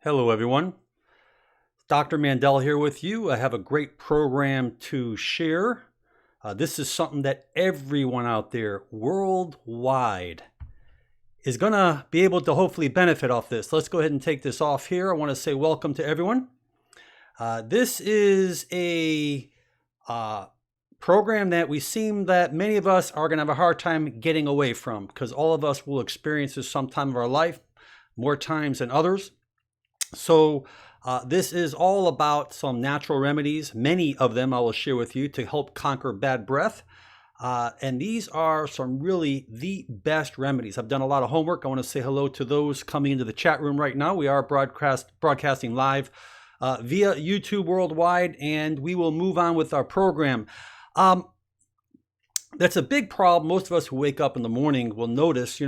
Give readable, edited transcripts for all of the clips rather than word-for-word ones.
Hello, everyone. Dr. Mandell here with you. I have a great program to share. This is something that everyone out there worldwide is going to be able to hopefully benefit off this. Let's go ahead and take this off here. I want to say welcome to everyone. This is a program that we seem that many of us are going to have a hard time getting away from because all of us will experience this sometime of our life, more times than others. So this is all about some natural remedies. Many of them I will share with you to help conquer bad breath. And these are some really the best remedies. I've done a lot of homework. I want to say hello to those coming into the chat room right now. We are broadcasting live via YouTube worldwide, and we will move on with our program. That's a big problem. Most of us who wake up in the morning will notice,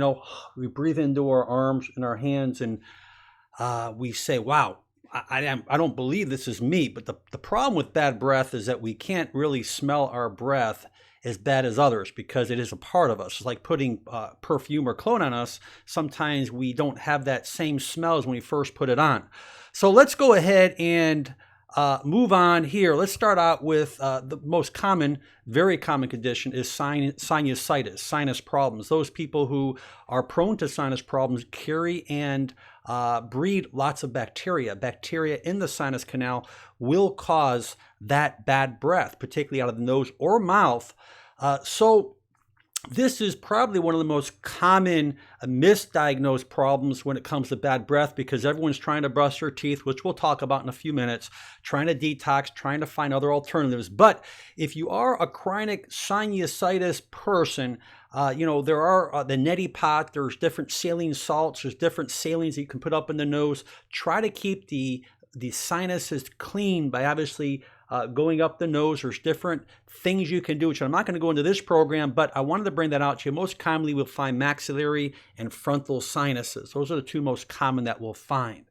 we breathe into our arms and our hands and we say, wow, I don't believe this is me. But the problem with bad breath is that we can't really smell our breath as bad as others because it is a part of us. It's like putting perfume or cologne on us. Sometimes we don't have that same smell as when we first put it on. So let's go ahead and move on here. Let's start out with the most common, very common condition is sinusitis, sinus problems. Those people who are prone to sinus problems carry and breed lots of bacteria. Bacteria in the sinus canal will cause that bad breath, particularly out of the nose or mouth. So this is probably one of the most common misdiagnosed problems when it comes to bad breath because everyone's trying to brush their teeth, which we'll talk about in a few minutes, trying to detox, trying to find other alternatives. But if you are a chronic sinusitis person, there are the neti pot, there's different saline salts, there's different salines that you can put up in the nose. Try to keep the sinuses clean by obviously going up the nose. There's different things you can do, which I'm not going to go into this program, but I wanted to bring that out to you. Most commonly, we'll find maxillary and frontal sinuses. Those are the two most common that we'll find.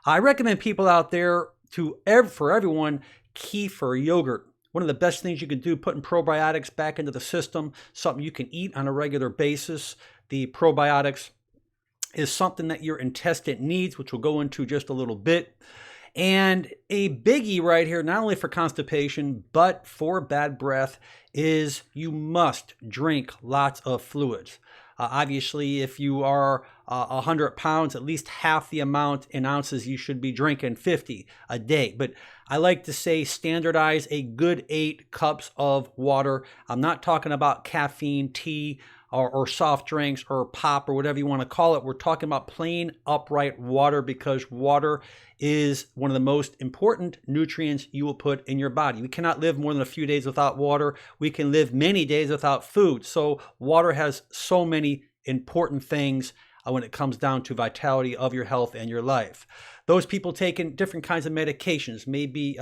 I recommend people out there for everyone, kefir yogurt. One of the best things you can do, putting probiotics back into the system, something you can eat on a regular basis. The probiotics is something that your intestine needs, which we'll go into just a little bit. And a biggie right here, not only for constipation, but for bad breath, is you must drink lots of fluids. Obviously, if you are 100 pounds, at least half the amount in ounces you should be drinking, 50 a day. But I like to say standardize a good 8 cups of water. I'm not talking about caffeine, tea, or soft drinks or pop or whatever you want to call it. We're talking about plain upright water because water is one of the most important nutrients you will put in your body. We cannot live more than a few days without water. We can live many days without food. So water has so many important things when it comes down to vitality of your health and your life. Those people taking different kinds of medications, maybe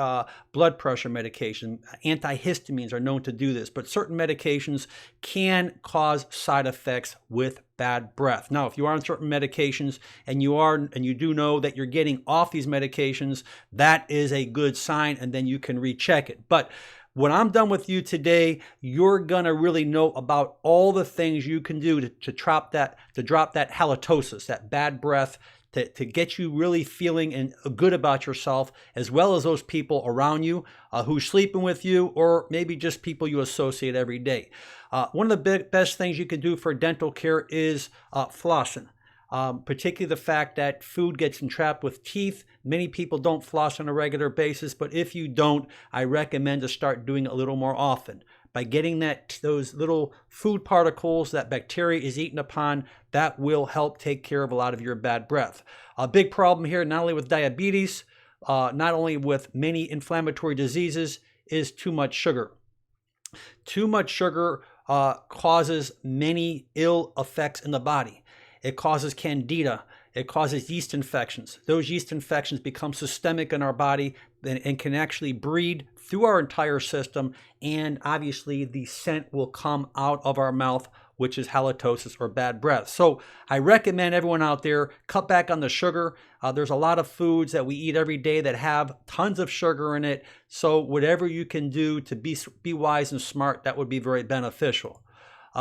blood pressure medication, antihistamines are known to do this, but certain medications can cause side effects with bad breath. Now, if you are on certain medications and you do know that you're getting off these medications, that is a good sign, and then you can recheck it. But when I'm done with you today, you're going to really know about all the things you can do to drop that halitosis, that bad breath, to get you really feeling good about yourself, as well as those people around you who's sleeping with you, or maybe just people you associate every day. One of the best things you can do for dental care is flossing. Particularly the fact that food gets entrapped with teeth. Many people don't floss on a regular basis, but if you don't, I recommend to start doing it a little more often. By getting those little food particles that bacteria is eaten upon, that will help take care of a lot of your bad breath. A big problem here, not only with diabetes, not only with many inflammatory diseases, is too much sugar. Too much sugar causes many ill effects in the body. It causes candida. It causes yeast infections. Those yeast infections become systemic in our body and can actually breed through our entire system. And obviously the scent will come out of our mouth, which is halitosis or bad breath. So I recommend everyone out there cut back on the sugar. There's a lot of foods that we eat every day that have tons of sugar in it. So whatever you can do to be wise and smart, that would be very beneficial.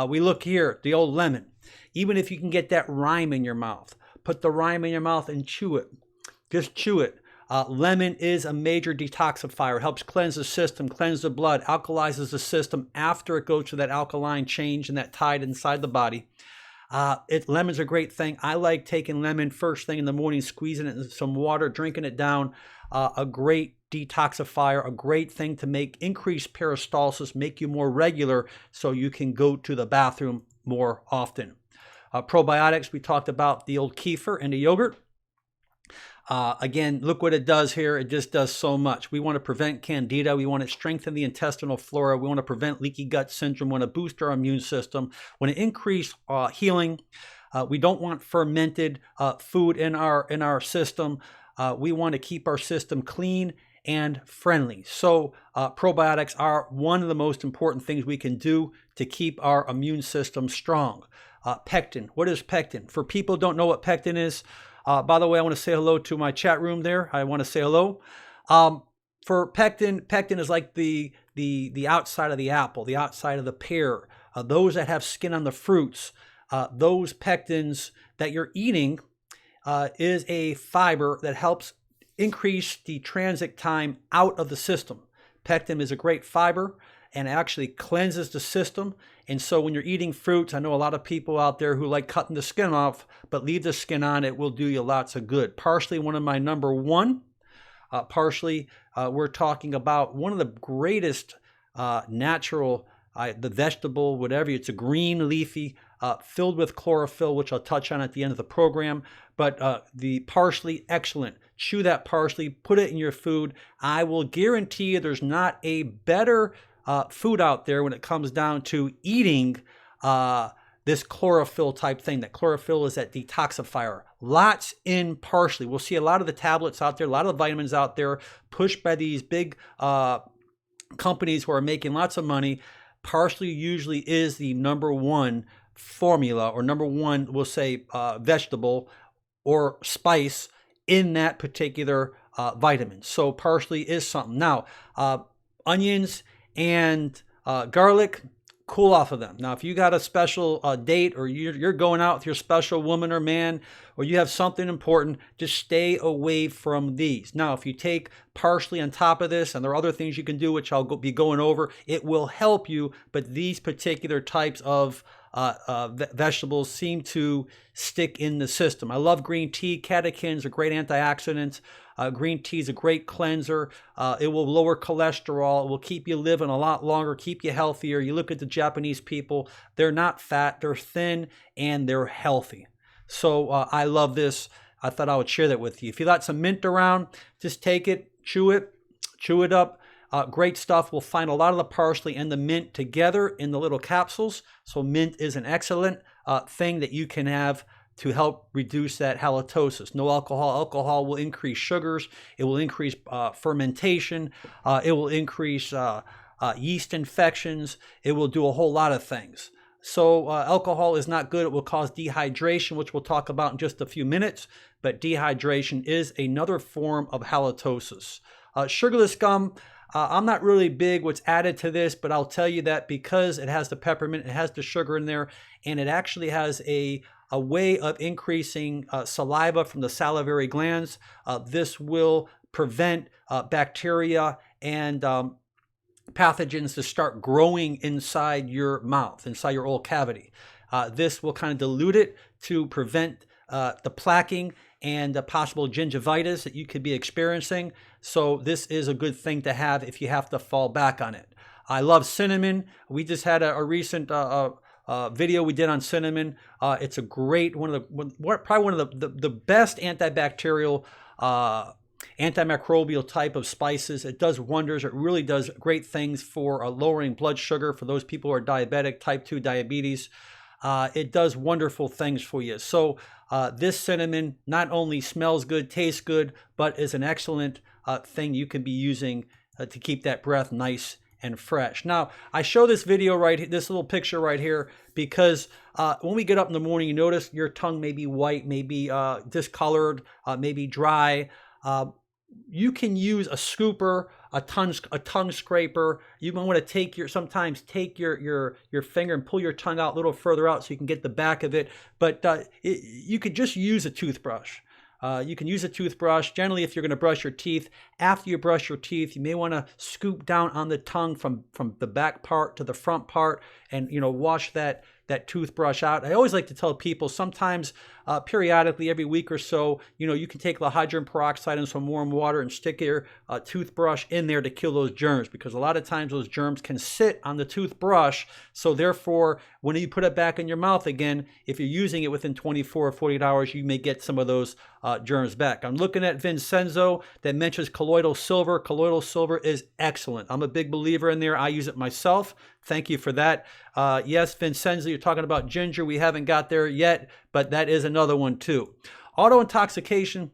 We look here, the old lemon. Even if you can get that rind in your mouth, put the rind in your mouth and chew it. Just chew it. Lemon is a major detoxifier. It helps cleanse the system, cleanse the blood, alkalizes the system after it goes through that alkaline change and that tide inside the body. Lemon's a great thing. I like taking lemon first thing in the morning, squeezing it in some water, drinking it down. A great detoxifier, a great thing to increase peristalsis, make you more regular so you can go to the bathroom more often. Probiotics, we talked about the old kefir and the yogurt. Again, look what it does here. It just does so much. We want to prevent candida. We want to strengthen the intestinal flora. We want to prevent leaky gut syndrome. We want to boost our immune system. We want to increase healing. We don't want fermented food in our system. We want to keep our system clean and friendly. So probiotics are one of the most important things we can do to keep our immune system strong. Pectin. What is pectin? For people who don't know what pectin is, by the way, I want to say hello to my chat room there. I want to say hello. For pectin is like the outside of the apple, the outside of the pear. Those that have skin on the fruits, those pectins that you're eating is a fiber that helps increase the transit time out of the system. Pectin is a great fiber and actually cleanses the system. And so when you're eating fruits, I know a lot of people out there who like cutting the skin off, but leave the skin on. It will do you lots of good. Parsley, one of my number one. Parsley, we're talking about one of the greatest natural, the vegetable, whatever. It's a green leafy, filled with chlorophyll, which I'll touch on at the end of the program. But the parsley, excellent. Chew that parsley, put it in your food. I will guarantee you there's not a better food out there when it comes down to eating this chlorophyll type thing. That chlorophyll is that detoxifier. Lots in parsley. We'll see a lot of the tablets out there, a lot of the vitamins out there pushed by these big companies who are making lots of money. Parsley usually is the number one formula, or number one, we'll say, vegetable or spice in that particular vitamin. So parsley is something. Now, onions and garlic, cool off of them. Now, if you got a special date, or you're going out with your special woman or man, or you have something important, just stay away from these. Now, if you take parsley on top of this, and there are other things you can do, which I'll be going over, it will help you. But these particular types of vegetables seem to stick in the system. I love green tea. Catechins are great antioxidants. Green tea is a great cleanser. It will lower cholesterol. It will keep you living a lot longer, keep you healthier. You look at the Japanese people, they're not fat, they're thin, and they're healthy. So I love this. I thought I would share that with you. If you got some mint around, just take it, chew it up. Great stuff. We'll find a lot of the parsley and the mint together in the little capsules. So mint is an excellent thing that you can have to help reduce that halitosis. No alcohol. Alcohol will increase sugars. It will increase fermentation. It will increase yeast infections. It will do a whole lot of things. So alcohol is not good. It will cause dehydration, which we'll talk about in just a few minutes. But dehydration is another form of halitosis. Sugarless gum, I'm not really big what's added to this, but I'll tell you that because it has the peppermint, it has the sugar in there, and it actually has a way of increasing saliva from the salivary glands. This will prevent bacteria and pathogens to start growing inside your mouth, inside your oral cavity. This will kind of dilute it to prevent the plaquing and the possible gingivitis that you could be experiencing. So this is a good thing to have if you have to fall back on it. I love cinnamon. We just had a recent video we did on cinnamon. It's a great probably one of the best antibacterial, antimicrobial type of spices. It does wonders. It really does great things for lowering blood sugar for those people who are diabetic, type 2 diabetes. It does wonderful things for you. So this cinnamon not only smells good, tastes good, but is an excellent thing you can be using to keep that breath nice and fresh. Now, I show this video right here, this little picture right here, because when we get up in the morning, you notice your tongue may be white, maybe discolored, maybe dry. You can use a scooper, a tongue scraper. You might want to take your finger and pull your tongue out a little further out so you can get the back of it. But you could just use a toothbrush. You can use a toothbrush. Generally, if you're going to brush your teeth, after you brush your teeth, you may want to scoop down on the tongue from the back part to the front part and, wash that toothbrush out. I always like to tell people sometimes periodically every week or so, you can take the hydrogen peroxide and some warm water and stick your toothbrush in there to kill those germs, because a lot of times those germs can sit on the toothbrush. So therefore, when you put it back in your mouth again, if you're using it within 24 or 48 hours, you may get some of those germs back. I'm looking at Vincenzo that mentions colloidal silver. Colloidal silver is excellent. I'm a big believer in there. I use it myself. Thank you for that. Yes, Vincenzo, you're talking about ginger. We haven't got there yet, but that is another one too. Autointoxication.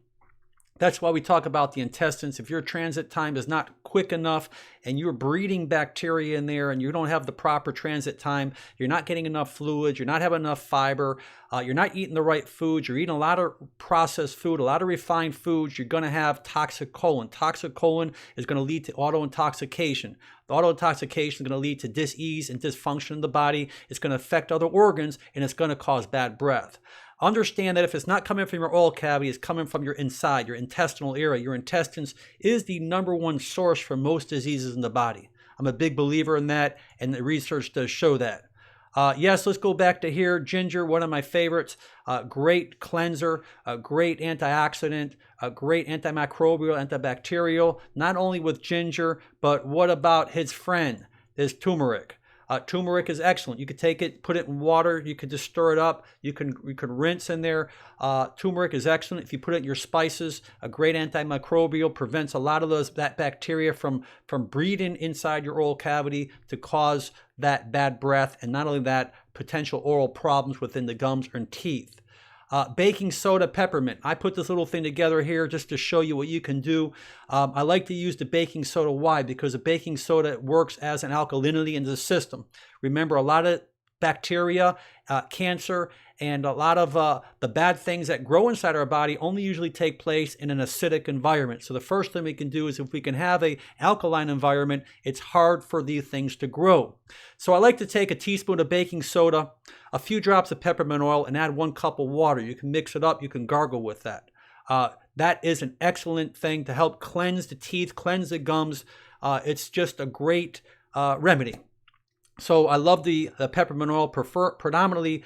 That's why we talk about the intestines. If your transit time is not quick enough and you're breeding bacteria in there and you don't have the proper transit time, you're not getting enough fluids, you're not having enough fiber, you're not eating the right foods, you're eating a lot of processed food, a lot of refined foods, you're going to have toxic colon. Toxic colon is going to lead to autointoxication. The autointoxication is going to lead to dis-ease and dysfunction in the body. It's going to affect other organs, and it's going to cause bad breath. Understand that if it's not coming from your oral cavity, it's coming from your inside, your intestinal area. Your intestines is the #1 source for most diseases in the body. I'm a big believer in that, and the research does show that. Yes, let's go back to here. Ginger, one of my favorites. Great cleanser, a great antioxidant, a great antimicrobial, antibacterial, not only with ginger, but what about his friend? There's turmeric. Turmeric is excellent. You could take it, put it in water. You could just stir it up. You can rinse in there. Turmeric is excellent. If you put it in your spices, a great antimicrobial, prevents a lot of that bacteria from breeding inside your oral cavity to cause that bad breath, and not only that, potential oral problems within the gums and teeth. Baking soda, peppermint. I put this little thing together here just to show you what you can do. I like to use the baking soda. Why? Because the baking soda works as an alkalinity in the system. Remember, a lot of bacteria, cancer, and a lot of the bad things that grow inside our body only usually take place in an acidic environment. So the first thing we can do is, if we can have an alkaline environment, it's hard for these things to grow. So I like to take a teaspoon of baking soda, a few drops of peppermint oil, and add 1 cup of water. You can mix it up. You can gargle with that. That is an excellent thing to help cleanse the teeth, cleanse the gums. It's just a great remedy. So I love the peppermint oil, predominantly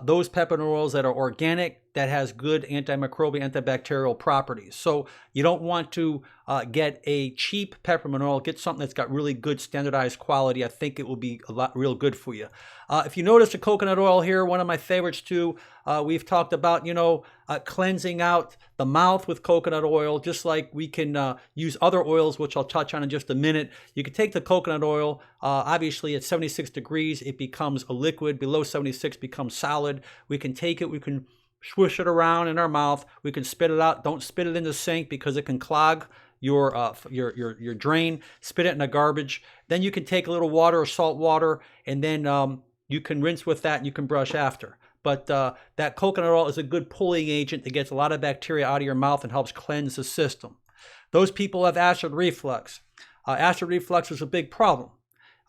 those peppermint oils that are organic, that has good antimicrobial, antibacterial properties. So you don't want to get a cheap peppermint oil. Get something that's got really good standardized quality. I think it will be real good for you. If you notice the coconut oil here, one of my favorites too. We've talked about, cleansing out the mouth with coconut oil, just like we can use other oils, which I'll touch on in just a minute. You can take the coconut oil, obviously at 76 degrees, it becomes a liquid. Below 76 becomes solid. We can take it, we can swish it around in our mouth. We can spit it out. Don't spit it in the sink because it can clog your drain. Spit it in the garbage. Then you can take a little water or salt water, and then you can rinse with that, and you can brush after. But that coconut oil is a good pulling agent that gets a lot of bacteria out of your mouth and helps cleanse the system. Those people have acid reflux. Acid reflux is a big problem.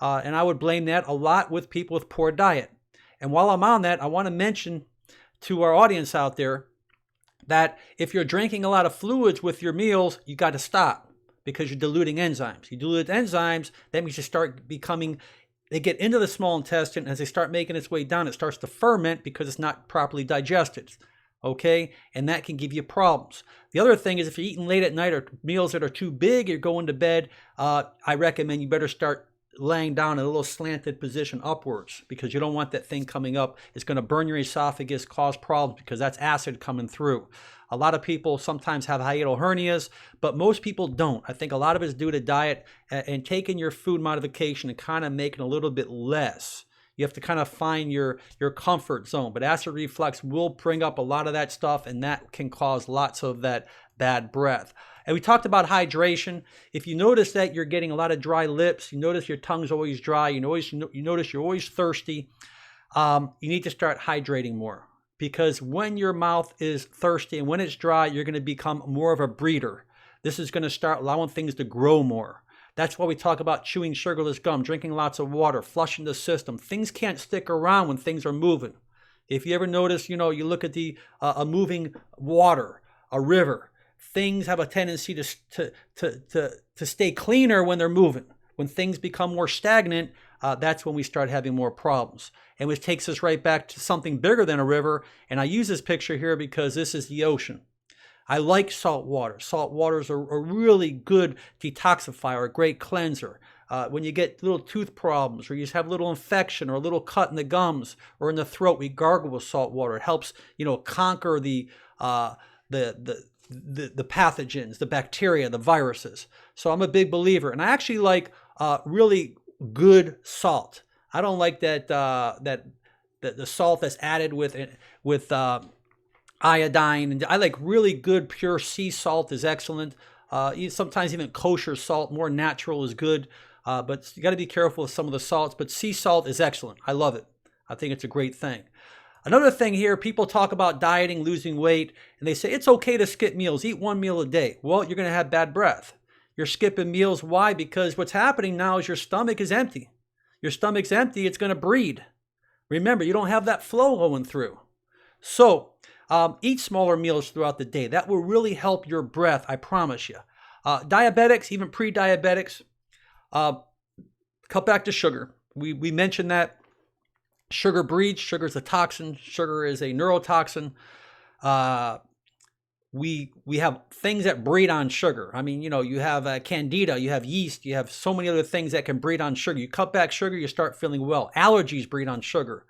And I would blame that a lot with people with poor diet. And while I'm on that, I want to mention to our audience out there that if you're drinking a lot of fluids with your meals, you got to stop, because you're diluting enzymes. You dilute enzymes, that means you start becoming, they get into the small intestine. As they start making its way down, it starts to ferment because it's not properly digested. Okay? And that can give you problems. The other thing is, if you're eating late at night or meals that are too big, you're going to bed, I recommend you better start laying down in a little slanted position upwards, because you don't want that thing coming up. It's going to burn your esophagus, cause problems, because that's acid coming through. A lot of people sometimes have hiatal hernias, but most people don't. I think a lot of it is due to diet and taking your food modification and kind of making a little bit less. You have to kind of find your comfort zone. But acid reflux will bring up a lot of that stuff, and that can cause lots of that bad breath. And we talked about hydration. If you notice that you're getting a lot of dry lips, you notice your tongue's always dry, you notice you're always thirsty, you need to start hydrating more. Because when your mouth is thirsty and when it's dry, you're going to become more of a breeder. This is going to start allowing things to grow more. That's why we talk about chewing sugarless gum, drinking lots of water, flushing the system. Things can't stick around when things are moving. If you ever notice, you look at a moving water, a river. Things have a tendency to stay cleaner when they're moving. When things become more stagnant, that's when we start having more problems. And which takes us right back to something bigger than a river. And I use this picture here because this is the ocean. I like salt water. Salt waters are a really good detoxifier, a great cleanser. When you get little tooth problems, or you just have a little infection or a little cut in the gums or in the throat, we gargle with salt water. It helps, conquer the pathogens, the bacteria, the viruses. So I'm a big believer, and I actually like really good salt. I don't like that the salt that's added with iodine, and I like really good pure sea salt is excellent. Sometimes even kosher salt, more natural, is good. But you got to be careful with some of the salts. But sea salt is excellent. I love it. I think it's a great thing. Another thing here, people talk about dieting, losing weight, and they say it's okay to skip meals, eat one meal a day. Well, you're going to have bad breath. You're skipping meals. Why? Because what's happening now is your stomach is empty. Your stomach's empty. It's going to breed. Remember, you don't have that flow going through. So eat smaller meals throughout the day. That will really help your breath, I promise you. Diabetics, even pre-diabetics, cut back to sugar. We mentioned that. Sugar breeds. Sugar is a toxin. Sugar is a neurotoxin. We have things that breed on sugar. I mean, you have candida, you have yeast, you have so many other things that can breed on sugar. You cut back sugar, you start feeling well. Allergies breed on sugar.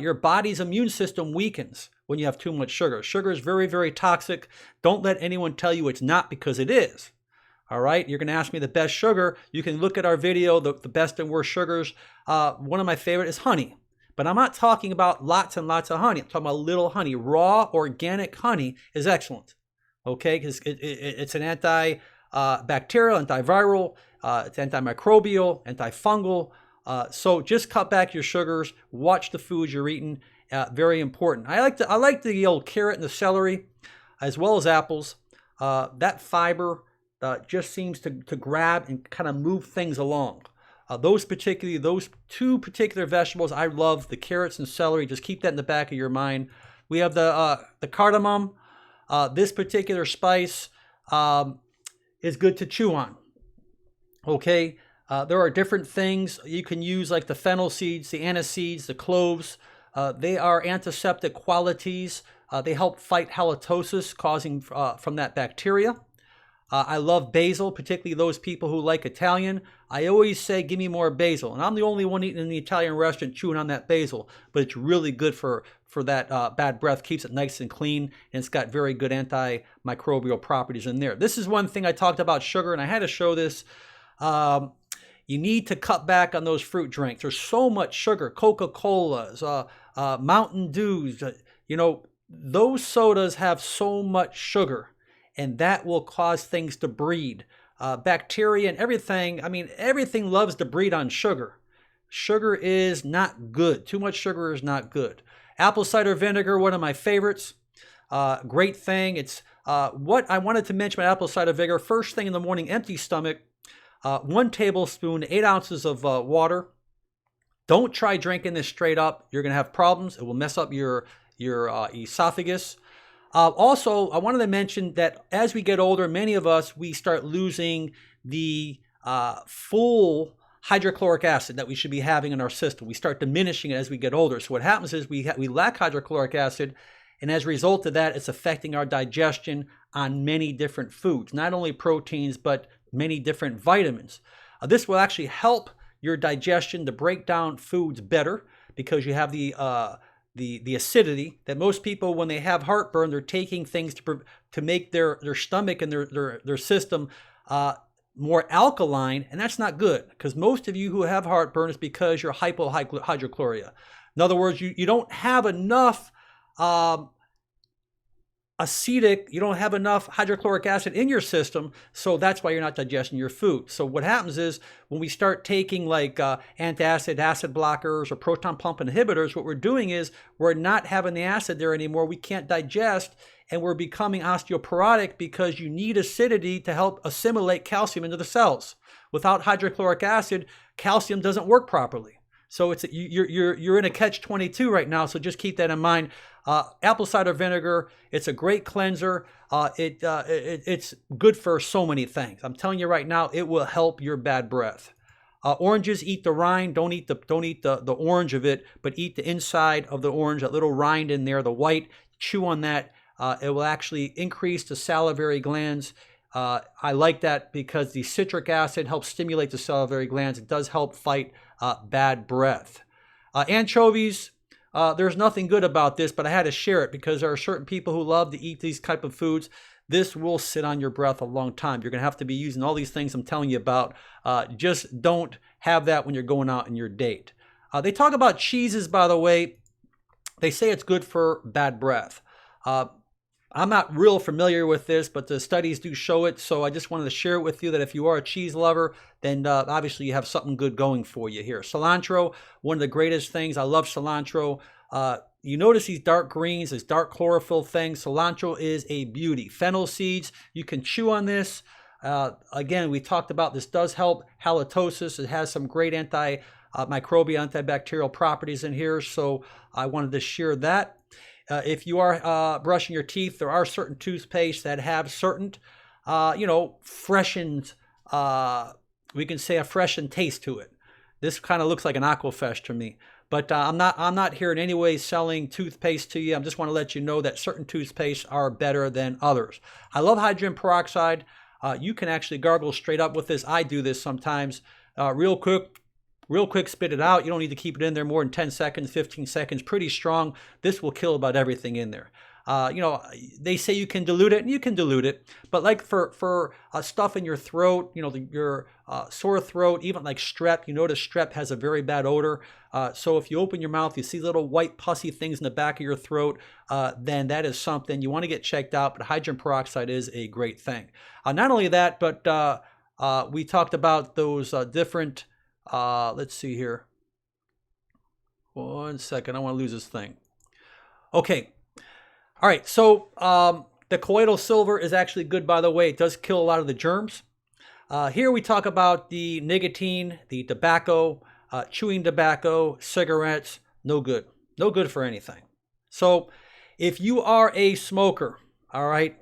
Your body's immune system weakens when you have too much sugar. Sugar is very, very toxic. Don't let anyone tell you it's not, because it is. All right, you're going to ask me the best sugar. You can look at our video, the best and worst sugars. One of my favorite is honey. But I'm not talking about lots and lots of honey. I'm talking about little honey. Raw, organic honey is excellent, okay? Because it's an antibacterial, antiviral, it's antimicrobial, antifungal. So just cut back your sugars. Watch the foods you're eating. Very important. I like the old carrot and the celery, as well as apples. That fiber just seems to grab and kind of move those along. Those two particular vegetables, I love the carrots and celery. Just keep that in the back of your mind. We have the cardamom. This particular spice is good to chew on. Okay, there are different things you can use, like the fennel seeds, the anise seeds, the cloves. They are antiseptic qualities. They help fight halitosis causing from that bacteria. I love basil, particularly those people who like Italian. I always say, give me more basil. And I'm the only one eating in the Italian restaurant chewing on that basil. But it's really good for that bad breath, keeps it nice and clean, and it's got very good antimicrobial properties in there. This is one thing I talked about sugar, and I had to show this. You need to cut back on those fruit drinks. There's so much sugar, Coca-Colas, Mountain Dews. Those sodas have so much sugar, and that will cause things to breed. Bacteria and everything, everything loves to breed on sugar. Sugar is not good. Too much sugar is not good. Apple cider vinegar, one of my favorites. Great thing. It's what I wanted to mention about apple cider vinegar. First thing in the morning, empty stomach, 1 tablespoon, 8 ounces of water. Don't try drinking this straight up. You're going to have problems. It will mess up your esophagus. Also, I wanted to mention that as we get older, many of us, we start losing the full hydrochloric acid that we should be having in our system. We start diminishing it as we get older. So what happens is we lack hydrochloric acid, and as a result of that, it's affecting our digestion on many different foods, not only proteins, but many different vitamins. This will actually help your digestion to break down foods better, because you have the acidity that most people, when they have heartburn, they're taking things to make their stomach and their system more alkaline, and that's not good, because most of you who have heartburn is because you're hypohydrochlorua. In other words, you don't have enough acidic, you don't have enough hydrochloric acid in your system, so that's why you're not digesting your food. So what happens is, when we start taking like antacid, acid blockers, or proton pump inhibitors, what we're doing is we're not having the acid there anymore. We can't digest, and we're becoming osteoporotic, because you need acidity to help assimilate calcium into the cells. Without hydrochloric acid, calcium doesn't work properly. So you're in a catch-22 right now. So just keep that in mind. Apple cider vinegar, it's a great cleanser. It's good for so many things. I'm telling you right now, it will help your bad breath. Oranges, eat the rind. Don't eat the orange of it, but eat the inside of the orange, that little rind in there, the white. Chew on that. It will actually increase the salivary glands. I like that because the citric acid helps stimulate the salivary glands. It does help fight bad breath. Anchovies, there's nothing good about this, but I had to share it because there are certain people who love to eat these type of foods. This will sit on your breath a long time. You're going to have to be using all these things I'm telling you about. Just don't have that when you're going out on your date. They talk about cheeses, by the way. They say it's good for bad breath. I'm not real familiar with this, but the studies do show it. So I just wanted to share it with you that if you are a cheese lover, then obviously you have something good going for you here. Cilantro, one of the greatest things. I love cilantro. You notice these dark greens, this dark chlorophyll thing. Cilantro is a beauty. Fennel seeds, you can chew on this. Again, we talked about this does help halitosis. It has some great antimicrobial, antibacterial properties in here. So I wanted to share that. If you are brushing your teeth, there are certain toothpastes that have certain, freshened, we can say a freshened taste to it. This kind of looks like an aquafresh to me. But I'm not here in any way selling toothpaste to you. I just want to let you know that certain toothpastes are better than others. I love hydrogen peroxide. You can actually gargle straight up with this. I do this sometimes. Real quick, spit it out. You don't need to keep it in there more than 10 seconds, 15 seconds. Pretty strong. This will kill about everything in there. They say you can dilute it, and you can dilute it. But like for stuff in your throat, your sore throat, even like strep, you notice strep has a very bad odor. So if you open your mouth, you see little white pussy things in the back of your throat, then that is something you want to get checked out. But hydrogen peroxide is a great thing. Not only that, but we talked about those different, let's see here. 1 second, I want to lose this thing. Okay. All right, so the colloidal silver is actually good, by the way. It does kill a lot of the germs. Here we talk about the nicotine, the tobacco, chewing tobacco, cigarettes, no good. No good for anything. So if you are a smoker, all right,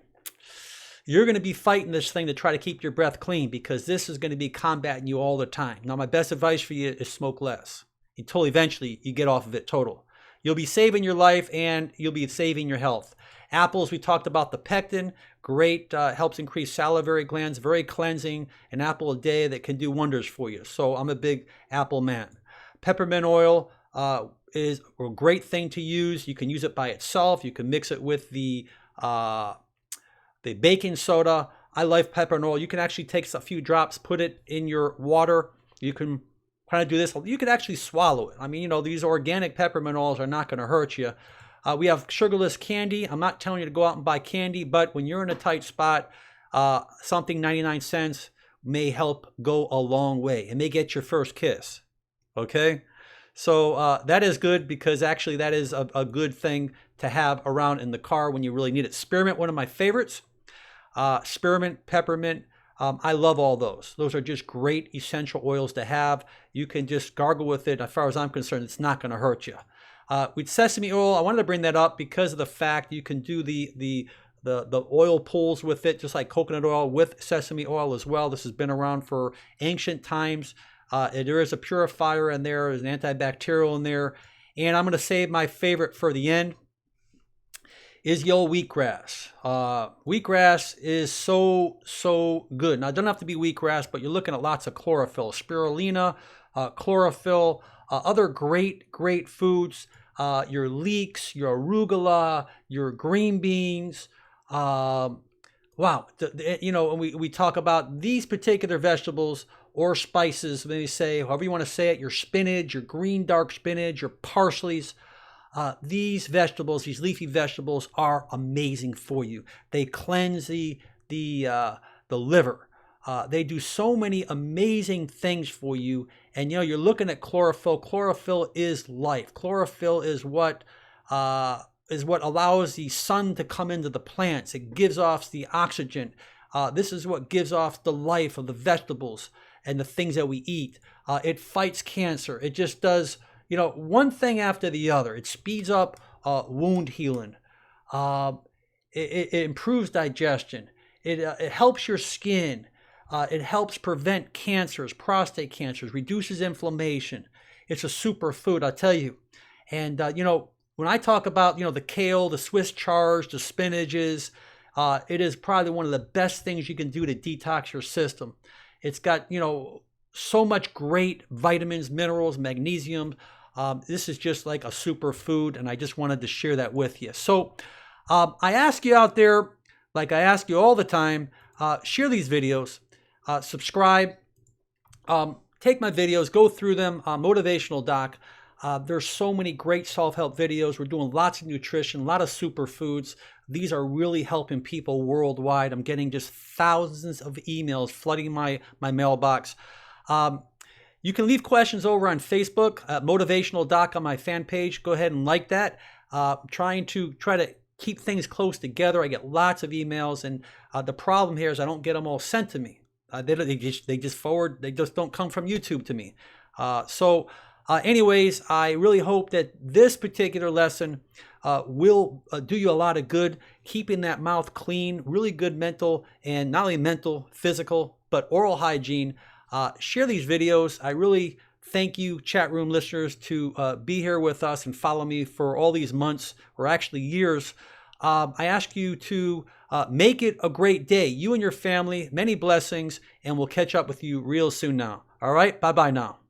you're going to be fighting this thing to try to keep your breath clean because this is going to be combating you all the time. Now, my best advice for you is smoke less until eventually you get off of it total. You'll be saving your life and you'll be saving your health. Apples, we talked about the pectin. Great, helps increase salivary glands, very cleansing. An apple a day that can do wonders for you. So I'm a big apple man. Peppermint oil is a great thing to use. You can use it by itself. You can mix it with the baking soda. I like peppermint oil. You can actually take a few drops, put it in your water. You can kind of do this. You could actually swallow it. I mean, these organic peppermint oils are not going to hurt you. We have sugarless candy. I'm not telling you to go out and buy candy, but when you're in a tight spot, something 99 cents may help go a long way. It may get your first kiss. Okay? So that is good because actually that is a good thing to have around in the car when you really need it. Spearmint, one of my favorites. Spearmint, peppermint. I love all those. Those are just great essential oils to have. You can just gargle with it. As far as I'm concerned, it's not going to hurt you. With sesame oil, I wanted to bring that up because of the fact you can do the oil pulls with it, just like coconut oil with sesame oil as well. This has been around for ancient times. There is a purifier in there. There's an antibacterial in there. And I'm going to save my favorite for the end. Is the old wheatgrass. Wheatgrass is so good. Now, it doesn't have to be wheatgrass, but you're looking at lots of chlorophyll. Spirulina, chlorophyll, other great foods. Your leeks, your arugula, your green beans. Wow. When we talk about these particular vegetables or spices, maybe say, however you want to say it, your spinach, your green dark spinach, your parsleys. These vegetables, these leafy vegetables, are amazing for you. They cleanse the liver. They do so many amazing things for you. And you're looking at chlorophyll. Chlorophyll is life. Chlorophyll is what allows the sun to come into the plants. It gives off the oxygen. This is what gives off the life of the vegetables. and the things that we eat. It fights cancer. It just does, one thing after the other. It speeds up wound healing. It improves digestion. It helps your skin. It helps prevent cancers, prostate cancers, reduces inflammation. It's a superfood, I tell you. And, when I talk about, the kale, the Swiss chards, the spinaches, it is probably one of the best things you can do to detox your system. It's got, so much great vitamins, minerals, magnesium. This is just like a superfood, and I just wanted to share that with you. So I ask you out there, like I ask you all the time, share these videos, subscribe, take my videos, go through them, Motivational Doc. There's so many great self-help videos. We're doing lots of nutrition, a lot of superfoods. These are really helping people worldwide. I'm getting just thousands of emails flooding my mailbox. You can leave questions over on Facebook, Motivational Doc on my fan page. Go ahead and like that. Trying to keep things close together. I get lots of emails, and the problem here is I don't get them all sent to me. They just don't come from YouTube to me. Anyways, I really hope that this particular lesson will do you a lot of good, keeping that mouth clean, really good mental, and not only mental, physical, but oral hygiene. Share these videos. I really thank you, chat room listeners, to be here with us and follow me for all these months, or actually years. I ask you to make it a great day. You and your family, many blessings, and we'll catch up with you real soon now. All right, bye-bye now.